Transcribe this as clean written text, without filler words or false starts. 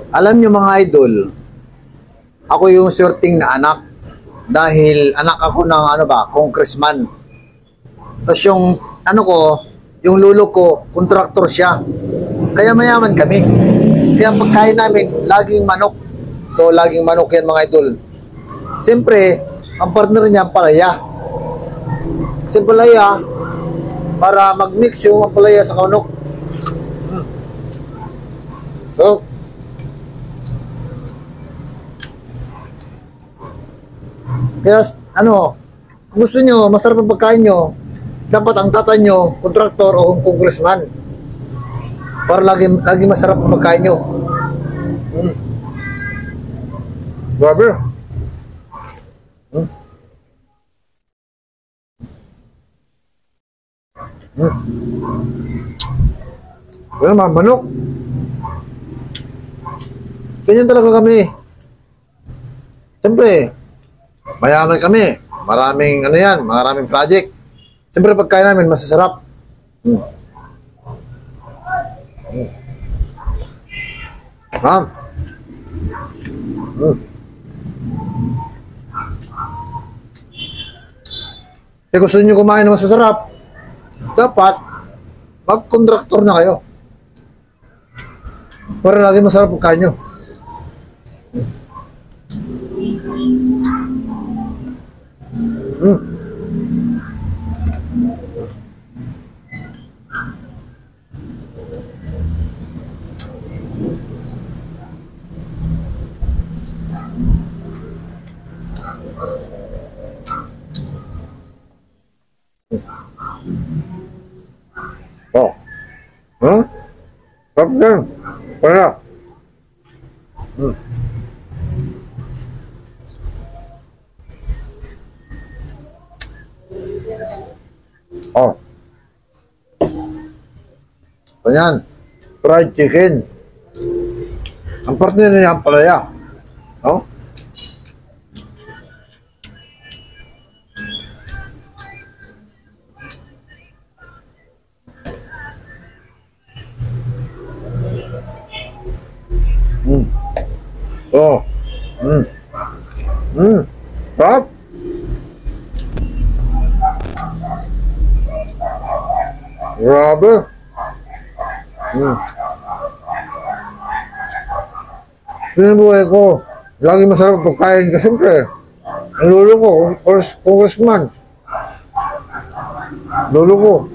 Alam nyo mga idol, ako yung swerting na anak dahil anak ako ng congressman. Tapos yung yung lolo ko, kontraktor siya. Kaya mayaman kami. Kaya ang pagkain namin, laging manok. So, laging manok yan mga idol. Siyempre, ang partner niya, palaya. Kasi palaya, para mag-mix yung palaya sa kanok. So, kaya, kung gusto nyo, masarap ang pagkain nyo, dapat ang tatay nyo, kontraktor o congressman. Para lagi masarap ang pagkain nyo. Grabe. Wala naman, manok. Ganyan talaga kami. Siyempre, mayaman kami. Maraming maraming project. Siyempre pagkain namin masasarap. Ma'am. Kung gusto niyo kumain na masasarap, dapat mag-kontraktor na kayo. Para lagi masarap pagkain nyo. Oh. Sarap yan. Kaya. Oh. Ganyan. Fried chicken. Ang partner niya ang palaya. Oh. Oh. Sarap. Grabe. Sinubuhay ko. Lagi masarap pagkain kasi siyempre. Ang lolo ko, congressman. Lolo ko.